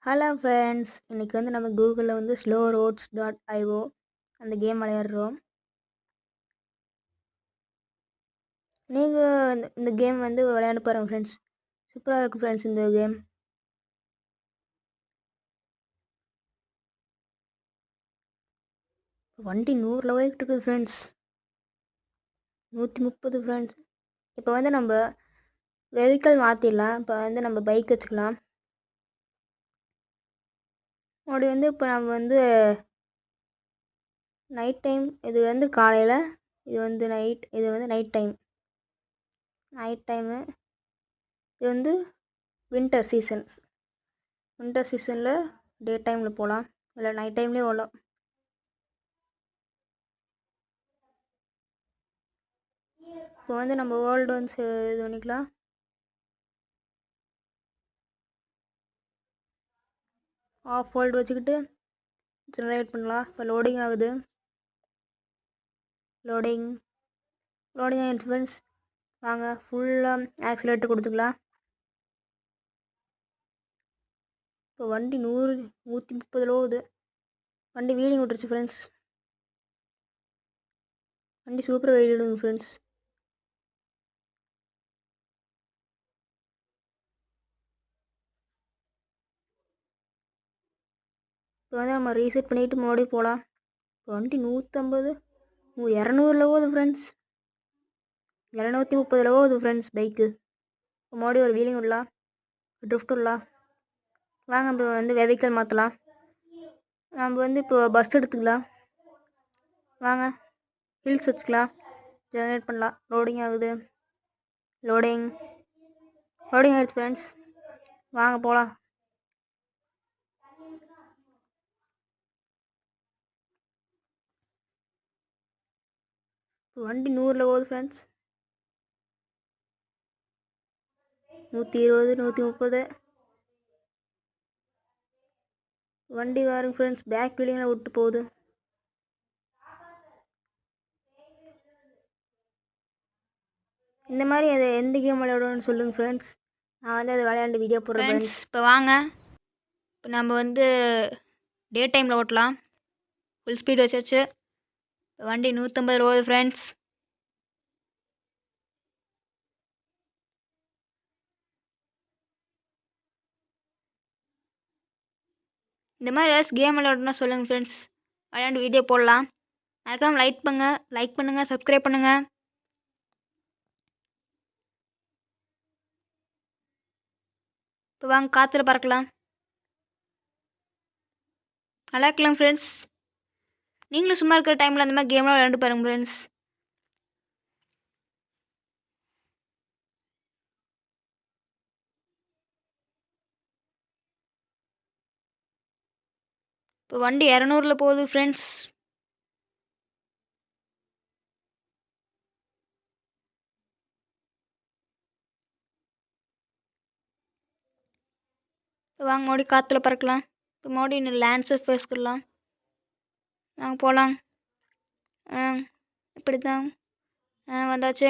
Hello friends, இன்றைக்கி வந்து நம்ம கூகுளில் வந்து slowroads.io அந்த கேம் விளையாடுறோம். நீங்கள் இந்த கேம் வந்து விளையாண்டு பாருங்கள் ஃப்ரெண்ட்ஸ். சூப்பராக இருக்குது ஃப்ரெண்ட்ஸ் இந்த கேம். வண்டி 100 போய்கிட்டு இருக்குது ஃப்ரெண்ட்ஸ். 130 ஃப்ரெண்ட்ஸ். இப்போ வந்து நம்ம வெஹிக்கிள் மாற்றிடலாம். இப்போ வந்து நம்ம பைக் வச்சுக்கலாம். அப்படி வந்து இப்போ நம்ம வந்து நைட் டைம், இது வந்து காலையில், இது வந்து நைட் டைம். இது வந்து வின்டர் சீசனில் டே டைமில் போகலாம், இல்லை நைட் டைம்லேயே போகலாம். இப்போ வந்து நம்ம வேர்ல்டு வந்து இது பண்ணிக்கலாம். ஆஃப் வேர்ல்டு வச்சுக்கிட்டு ஜெனரேட் பண்ணலாம். இப்போ லோடிங் ஆகுது. லோடிங் ஆகிடுச்சு ஃப்ரெண்ட்ஸ். வாங்க ஃபுல்லாக ஆக்சிலேட்டர் கொடுத்துக்கலாம். இப்போ வண்டி 130 போகுது. வண்டி வீலிங் விட்டுருச்சு ஃப்ரெண்ட்ஸ். வண்டி சூப்பராக வெளியிடுங்க ஃப்ரெண்ட்ஸ். இப்போ வந்து நம்ம ரீசெட் பண்ணிவிட்டு மறுபடியும் போகலாம். இப்போ வண்டி 150 200 போகுது ஃப்ரெண்ட்ஸ். 230 போகுது ஃப்ரெண்ட்ஸ் பைக்கு. இப்போ மறுபடியும் ஒரு வீலிங் விடலாம், ட்ரிஃப்ட் விடலாம். வாங்க இப்போ வந்து வெஹிக்கிள் மாற்றலாம். நம்ம வந்து இப்போ பஸ் எடுத்துக்கலாம். வாங்க ஹில்ஸ் வச்சுக்கலாம், ஜெனரேட் பண்ணலாம். லோடிங் ஆகுது. லோடிங் ஆகிடுச்சு ஃப்ரெண்ட்ஸ். வாங்க போகலாம். இப்போ வண்டி 100 போகுது ஃப்ரெண்ட்ஸ். 120 130 வண்டி வாருங்க ஃப்ரெண்ட்ஸ். பேக் வீலிங்கில் விட்டு போகுது. இந்த மாதிரி அதை எந்த கேம் விளையாடணும்னு சொல்லுங்கள் ஃப்ரெண்ட்ஸ். நான் வந்து அதை விளையாண்டு வீடியோ போடுறேன் ஃப்ரெண்ட்ஸ். இப்போ வாங்க, இப்போ நம்ம வந்து டே டைமில் ஓட்டலாம். ஃபுல் ஸ்பீட் வச்சாச்சு. வண்டி 150 போகுது ஃப்ரெண்ட்ஸ். இந்த மாதிரி ஏதாச்சும் கேம் விளையாடணும்னா சொல்லுங்கள் ஃப்ரெண்ட்ஸ், விளையாண்டு வீடியோ போடலாம். மறக்காமல் லைக் பண்ணுங்கள், சப்ஸ்கிரைப் பண்ணுங்கள். இப்போ வாங்க காற்றுல பறக்கலாம். நல்லா இருக்கலாம் ஃப்ரெண்ட்ஸ். நீங்களும் சும்மா இருக்கிற டைமில் அந்த மாதிரி கேம்லாம் விளையாண்டு பாருங்கள் ஃப்ரெண்ட்ஸ். இப்போ வண்டி 200 போகுது ஃப்ரெண்ட்ஸ். இப்போ வாங்க மறுபடி காற்றுல பறக்கலாம். இப்போ மறுபடி இன்னும் லேண்ட் சர்ஃபேஸ் பண்ணலாம். வாங்க போகலாம். இப்படி தான் வந்தாச்சு.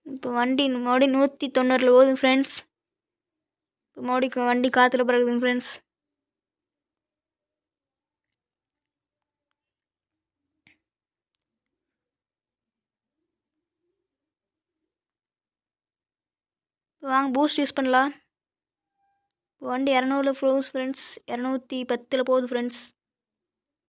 இப்போ வண்டி மறுபடி 190 போகுது ஃப்ரெண்ட்ஸ். இப்போ மறுபடி வண்டி காற்றுல பறக்குதுங்க ஃப்ரெண்ட்ஸ். இப்போ வாங்க பூஸ்ட் யூஸ் பண்ணலாம். இப்போ வண்டி 200 போகுது ஃப்ரெண்ட்ஸ். 210 போகுது ஃப்ரெண்ட்ஸ்.